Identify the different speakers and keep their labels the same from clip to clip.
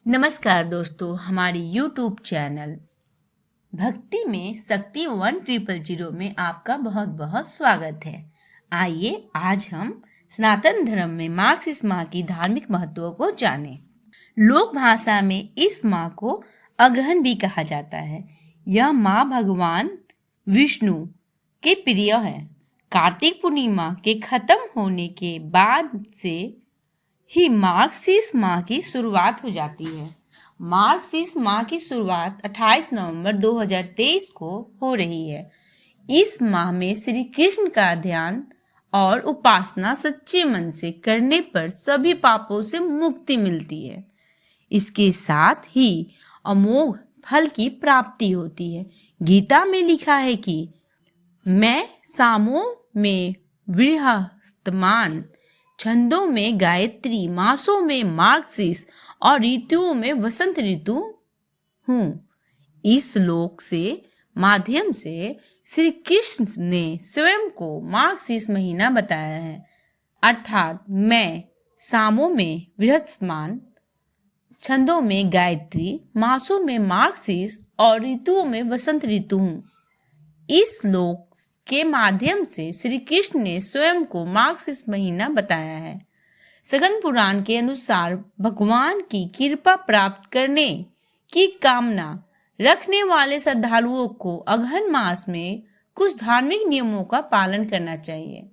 Speaker 1: नमस्कार दोस्तों, हमारी YouTube चैनल भक्ति में शक्ति 1000 में आपका बहुत बहुत स्वागत है। आइए आज हम सनातन धर्म में मार्गशीर्ष माह की धार्मिक महत्व को जानें। लोक भाषा में इस माह को अगहन भी कहा जाता है। यह माह भगवान विष्णु के प्रिय है। कार्तिक पूर्णिमा के खत्म होने के बाद से ही मार्गशीर्ष माह की शुरुआत हो जाती है। मार्गशीर्ष माह की शुरुआत 28 नवंबर 2023 को हो रही है। इस माह में श्री कृष्ण का ध्यान और उपासना सच्चे मन से करने पर सभी पापों से मुक्ति मिलती है। इसके साथ ही अमोघ फल की प्राप्ति होती है। गीता में लिखा है कि मैं सामों में बृहस्पति, छंदों में गायत्री, मासों में मार्गशीर्ष और ऋतुओं में वसंत ऋतु हूँ। इस श्लोक से माध्यम से श्री कृष्ण ने स्वयं को मार्गशीर्ष महीना बताया है, अर्थात मैं सामों में बृहस्पति, छंदों में गायत्री, मासों में मार्गशीर्ष और ऋतुओं में वसंत ऋतु हूँ। इस श्लोक के माध्यम से श्री कृष्ण ने स्वयं को मार्गशीर्ष महीना बताया है। सगन पुराण के अनुसार भगवान की कृपा प्राप्त करने की कामना रखने वाले श्रद्धालुओं को अगहन मास में कुछ धार्मिक नियमों का पालन करना चाहिए।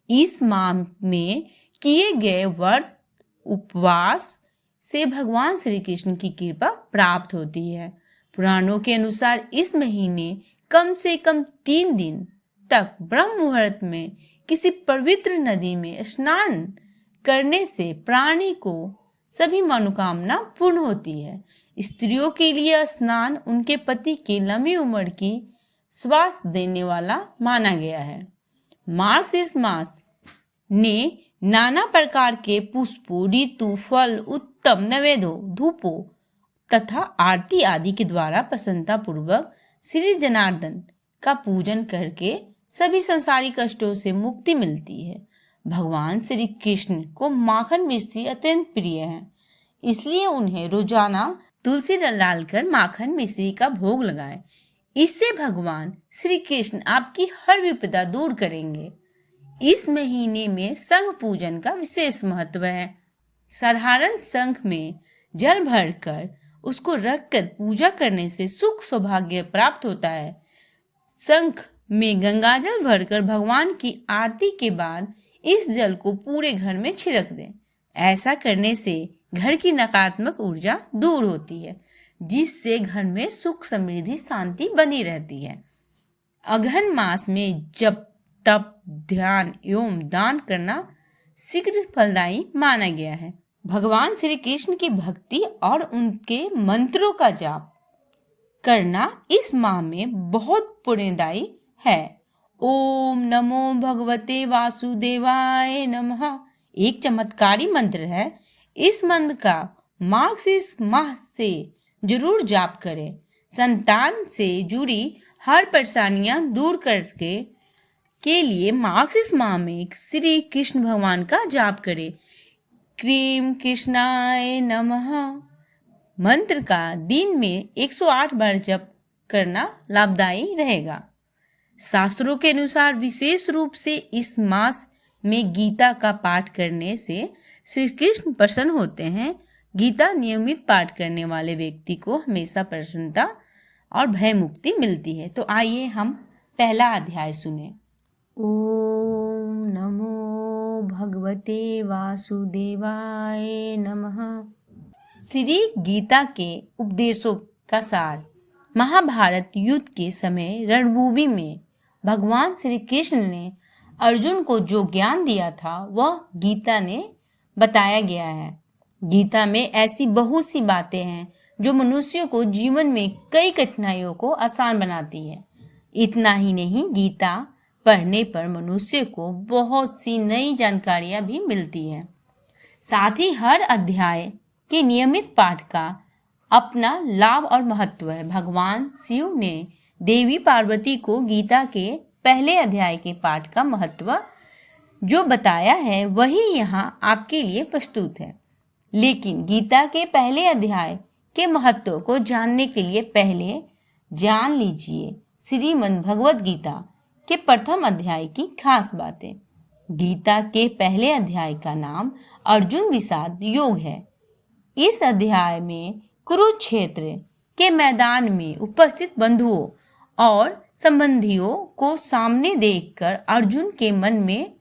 Speaker 1: इस माह में किए गए व्रत उपवास से भगवान श्री कृष्ण की कृपा प्राप्त होती है। पुराणों के अनुसार इस महीने कम से कम 3 दिन तक ब्रह्म मुहूर्त में किसी पवित्र नदी में स्नान करने से प्राणी को सभी मनोकामना पूर्ण होती है। स्त्रियों के लिए स्नान उनके पति की लंबी उम्र की स्वास्थ्य देने वाला माना गया है। मार्गशीर्ष मास ने नाना प्रकार के पुष्पों, ऋतु, फल, उत्तम नैवेद्यों, धूपों तथा आरती आदि के द्वारा प्रसन्नता पूर्वक श्री जनार्दन का पूजन करके सभी संसारिक कष्टों से मुक्ति मिलती है। भगवान श्री कृष्ण को माखन मिश्री अत्यंत प्रिय है, इसलिए उन्हें रोजाना तुलसी डालकर माखन मिश्री का भोग लगाएं। इससे भगवान श्री कृष्ण आपकी हर विपदा दूर करेंगे। इस महीने में शंख पूजन का विशेष महत्व है। साधारण शंख में जल भरकर उसको रखकर पूजा करने से सुख सौभाग्य प्राप्त होता है। शंख में गंगाजल भरकर भगवान की आरती के बाद इस जल को पूरे घर में छिड़क दें। ऐसा करने से घर की नकारात्मक ऊर्जा दूर होती है, जिससे घर में सुख, समृद्धि, शांति बनी रहती है। अगहन मास में जप, तप, ध्यान एवं दान करना शीघ्र फलदायी माना गया है। भगवान श्री कृष्ण की भक्ति और उनके मंत्रों का जाप करना इस माह में बहुत पुण्यदायी है। ओम नमो भगवते वासुदेवाय नमः एक चमत्कारी मंत्र है। इस मंत्र का मार्गशीर्ष माह से जरूर जाप करें। संतान से जुड़ी हर परेशानियां दूर करके के लिए मार्गशीर्ष माह में श्री कृष्ण भगवान का जाप करें। क्रीम कृष्णाय नमः मंत्र का दिन में 108 बार जप करना लाभदायी रहेगा। शास्त्रों के अनुसार विशेष रूप से इस मास में गीता का पाठ करने से श्री कृष्ण प्रसन्न होते हैं। गीता नियमित पाठ करने वाले व्यक्ति को हमेशा प्रसन्नता और भय मुक्ति मिलती है। तो आइए हम पहला अध्याय सुने। ओम नमो भगवते वासुदेवाय नमः। श्री गीता के उपदेशों का सार। महाभारत युद्ध के समय रणभूमि में भगवान श्री कृष्ण ने अर्जुन को जो ज्ञान दिया था वह गीता ने बताया गया है। गीता में ऐसी बहुत सी बातें हैं जो मनुष्यों को जीवन में कई कठिनाइयों को आसान बनाती है। इतना ही नहीं, गीता पढ़ने पर मनुष्य को बहुत सी नई जानकारियां भी मिलती हैं। साथ ही हर अध्याय के नियमित पाठ का अपना लाभ और महत्व है। भगवान शिव ने देवी पार्वती को गीता के पहले अध्याय के पाठ का महत्व जो बताया है वही यहाँ आपके लिए प्रस्तुत है। लेकिन गीता के पहले अध्याय के महत्व को जानने के लिए पहले जान लीजिए श्रीमद् भगवद गीता के प्रथम अध्याय की खास बातें। गीता के पहले अध्याय का नाम अर्जुन विषाद योग है। इस अध्याय में कुरुक्षेत्र के मैदान में उपस्थित बंधुओं और संबंधियों को सामने देखकर अर्जुन के मन में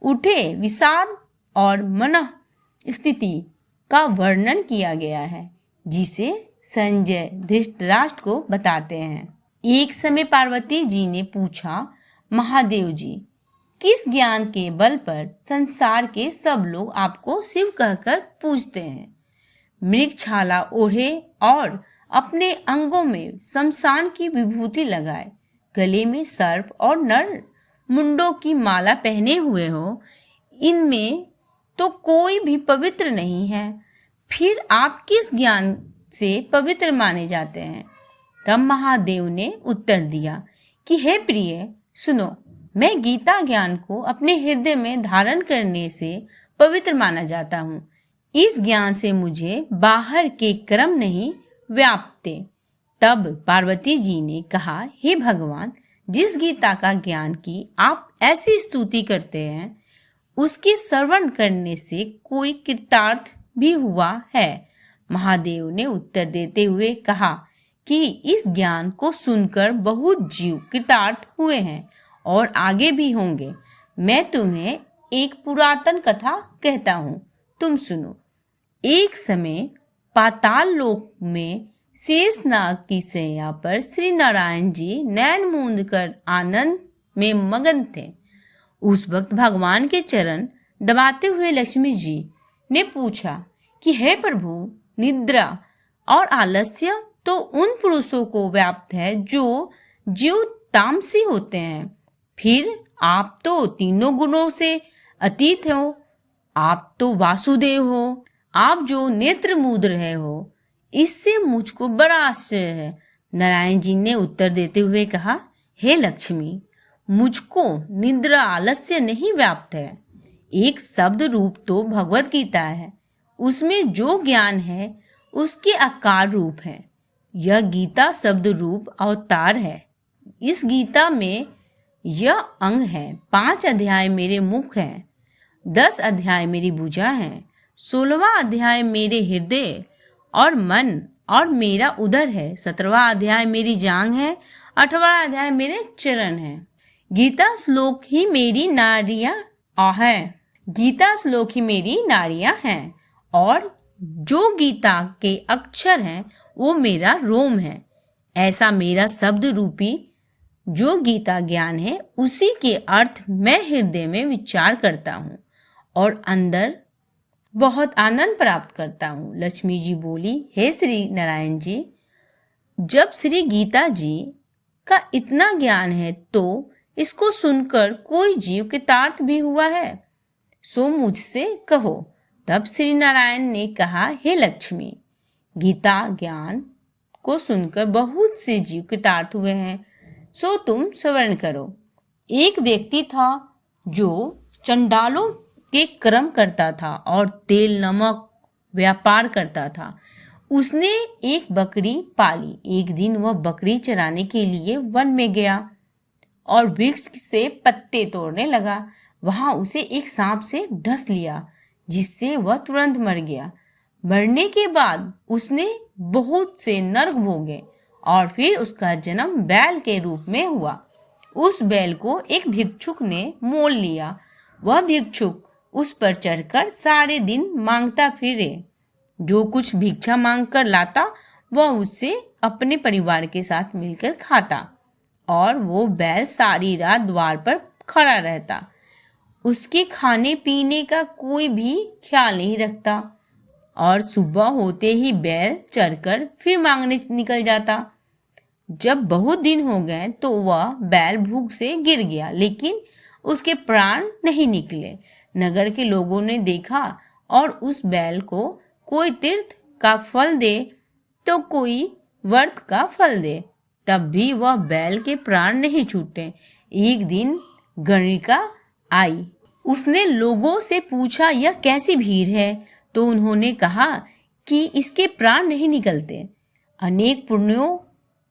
Speaker 1: उठे विषाद और मन स्थिति का वर्णन किया गया है, जिसे संजय धृतराष्ट्र को बताते हैं। एक समय पार्वती जी ने पूछा, महादेव जी, किस ज्ञान के बल पर संसार के सब लोग आपको शिव कहकर पूजते हैं? मृगछाला ओढ़े और अपने अंगों में शमशान की विभूति लगाए, गले में सर्प और नर मुंडों की माला पहने हुए हो, इनमें तो कोई भी पवित्र नहीं है। फिर आप किस ज्ञान से पवित्र माने जाते हैं? तब महादेव ने उत्तर दिया कि हे प्रिय, सुनो, मैं गीता ज्ञान को अपने हृदय में धारण करने से पवित्र माना जाता हूँ। इस ज्ञान से मुझे बाहर के कर्म नहीं व्यापते। तब पार्वती जी ने कहा, हे भगवान, जिस गीता का ज्ञान की आप ऐसी स्तुति करते हैं, उसके श्रवण करने से कोई कृतार्थ भी हुआ है? महादेव ने उत्तर देते हुए कहा कि इस ज्ञान को सुनकर बहुत जीव कृतार्थ हुए हैं और आगे भी होंगे। मैं तुम्हें एक पुरातन कथा कहता हूँ, तुम सुनो। एक समय पाताल लोक में शेषनाग की शैया पर श्री नारायण जी नैन मूंद कर आनंद में मगन थे। उस वक्त भगवान के चरण दबाते हुए लक्ष्मी जी ने पूछा कि हे प्रभु, निद्रा और आलस्य तो उन पुरुषों को व्याप्त है जो जीव तामसी होते हैं। फिर आप तो तीनों गुणों से अतीत हो। आप तो वासुदेव हो। आप जो नेत्र मूंद रहे हो, इससे मुझको बड़ा आश्चर्य है। नारायण जी ने उत्तर देते हुए कहा, हे लक्ष्मी, मुझको निद्रा आलस्य नहीं व्याप्त है। एक शब्द रूप तो भगवत गीता है, उसमें जो ज्ञान है उसके आकार रूप है। यह गीता शब्द रूप अवतार है। इस गीता में यह अंग है। 5 अध्याय मेरे मुख हैं, 10 अध्याय मेरी भुजा हैं, 16वां अध्याय मेरे हृदय और मन और मेरा उदर है, 17वां अध्याय मेरी जांघ है, 8वां अध्याय मेरे चरण है। गीता श्लोक ही मेरी नारियां हैं और जो गीता के अक्षर हैं वो मेरा रोम है। ऐसा मेरा शब्द रूपी जो गीता ज्ञान है, उसी के अर्थ मैं हृदय में विचार करता हूँ और अंदर बहुत आनंद प्राप्त करता हूँ। लक्ष्मी जी बोली, हे श्री नारायण जी, जब श्री गीता जी का इतना ज्ञान है तो इसको सुनकर कोई जीव कृतार्थ भी हुआ है, सो मुझसे कहो। तब श्री नारायण ने कहा, हे लक्ष्मी, गीता ज्ञान को सुनकर बहुत से जीव कृतार्थ हुए हैं, सो तुम श्रवण करो। एक व्यक्ति था जो चंडालों के कर्म करता था और तेल नमक व्यापार करता था। उसने एक बकरी पाली। एक दिन वह बकरी चराने के लिए वन में गया और वृक्ष से पत्ते तोड़ने लगा। वहां उसे एक सांप से डस लिया, जिससे वह तुरंत मर गया। मरने के बाद उसने बहुत से नरक भोगे और फिर उसका जन्म बैल के रूप में हुआ। उस बैल को एक भिक्षुक ने मोल लिया। वह भिक्षुक उस पर चढ़कर सारे दिन मांगता फिरे। जो कुछ भिक्षा मांग कर लाता वह उससे अपने परिवार के साथ मिलकर खाता और वो बैल सारी रात द्वार पर खड़ा रहता। उसके खाने पीने का कोई भी ख्याल नहीं रखता और सुबह होते ही बैल चरकर फिर मांगने निकल जाता। जब बहुत दिन हो गए तो वह बैल भूख से गिर गया, लेकिन उसके प्राण नहीं निकले। नगर के लोगों ने देखा और उस बैल को कोई तीर्थ का फल दे तो कोई व्रत का फल दे, तब भी वह बैल के प्राण नहीं छूटे। एक दिन गणिका आई। उसने लोगों से पूछा, यह कैसी भीड़ है? तो उन्होंने कहा कि इसके प्राण नहीं निकलते, अनेक पुण्यों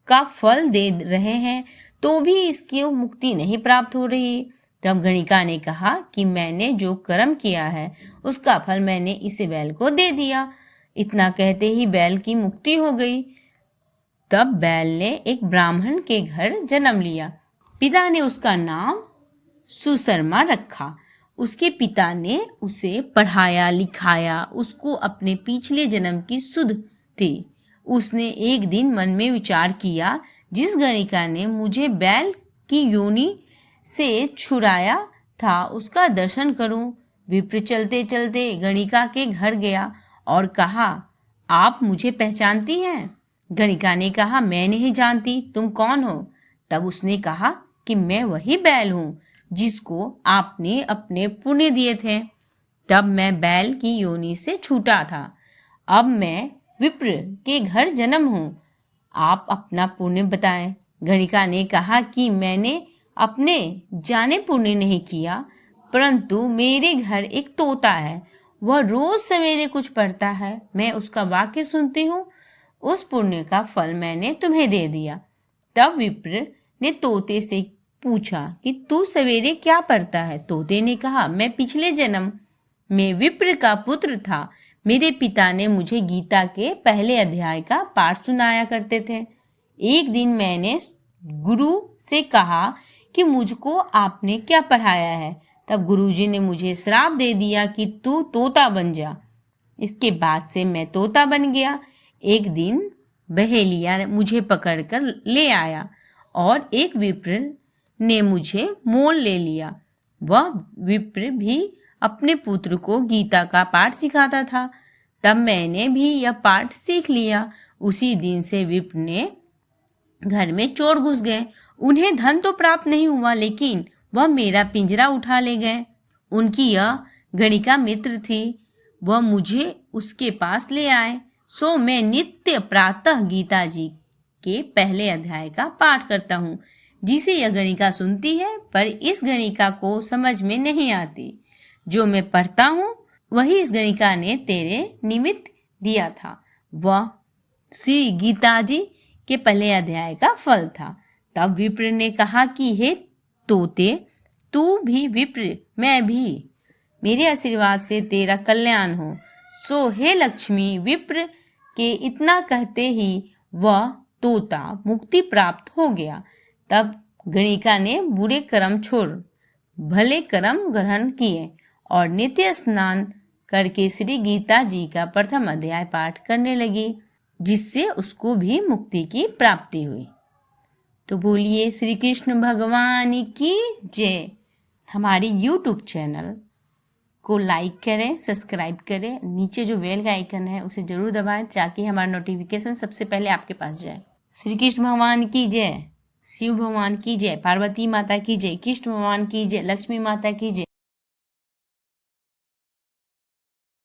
Speaker 1: का फल दे रहे हैं तो भी इसकी मुक्ति नहीं प्राप्त हो रही। तब गणिका ने कहा कि मैंने जो कर्म किया है उसका फल मैंने इस बैल को दे दिया। इतना कहते ही बैल की मुक्ति हो गई। तब बैल ने एक ब्राह्मण के घर जन्म लिया। पिता ने उसका नाम सुशर्मा रखा। उसके पिता ने उसे पढ़ाया लिखाया, उसको अपने पिछले जन्म की सुध थी। उसने एक दिन मन में विचार किया, जिस गणिका ने मुझे बैल की योनि से छुड़ाया था उसका दर्शन करूं। विप्र चलते चलते गणिका के घर गया और कहा, आप मुझे पहचानती हैं? गणिका ने कहा, मैं नहीं जानती, तुम कौन हो? तब उसने कहा कि मैं वही बैल हूँ जिसको आपने अपने पुण्य दिए थे। तब मैं बैल की योनि से छूटा था। अब मैं विप्र के घर जन्म हूँ। आप अपना पुण्य बताएं। गणिका ने कहा कि मैंने अपने जाने पुण्य नहीं किया, परंतु मेरे घर एक तोता है, वह रोज सवेरे कुछ पढ़ता है, मैं उसका वाक्य सुनती हूँ, उस पुण्य का फल मैंने तुम्हें दे दिया। तब विप्र ने तोते से पूछा कि तू सवेरे क्या पढ़ता है? तोते ने कहा, मैं पिछले जन्म में विप्र का पुत्र था। मेरे पिता ने मुझे गीता के पहले अध्याय का पाठ सुनाया करते थे। एक दिन मैंने गुरु से कहा कि मुझको आपने क्या पढ़ाया है? तब गुरुजी ने मुझे श्राप दे दिया कि तू तोता बन जा। इसके बाद से मैं तोता बन गया। एक दिन बहेलिया मुझे पकड़कर ले आया और एक विप्र ने मुझे मोल ले लिया। वह विप्र भी अपने पुत्र को गीता का पाठ सिखाता था। तब मैंने भी यह पाठ सीख लिया। उसी दिन से विप्र ने घर में चोर घुस गए। उन्हें धन तो प्राप्त नहीं हुआ, लेकिन वह मेरा पिंजरा उठा ले गए। उनकी यह गणिका मित्र थी, वह मुझे उसके पास ले आए। सो मैं नित्य प्रातः गीता जी के पहले अध्याय का पाठ करता हूँ, जिसे यह गणिका सुनती है, पर इस गणिका को समझ में नहीं आती। जो मैं पढ़ता हूँ वही इस गणिका ने तेरे निमित्त दिया था। वह श्री गीता जी के पहले अध्याय का फल था। तब विप्र ने कहा कि हे तोते, तू भी विप्र, मैं भी, मेरे आशीर्वाद से तेरा कल्याण हो। सो हे लक्ष्मी, विप्र के इतना कहते ही वह तोता मुक्ति प्राप्त हो गया। तब गणिका ने बुरे कर्म छोड़ भले कर्म ग्रहण किए और नित्य स्नान करके श्री गीता जी का प्रथम अध्याय पाठ करने लगी, जिससे उसको भी मुक्ति की प्राप्ति हुई। तो बोलिए श्री कृष्ण भगवान की जय। हमारे YouTube चैनल को लाइक करें, सब्सक्राइब करें, नीचे जो बेल का आइकन है उसे जरूर दबाएं ताकि हमारा नोटिफिकेशन सबसे पहले आपके पास जाए। श्री कृष्ण भगवान की जय, शिव भगवान की जय, पार्वती माता की जय, कृष्ण भगवान की जय, लक्ष्मी माता की जय।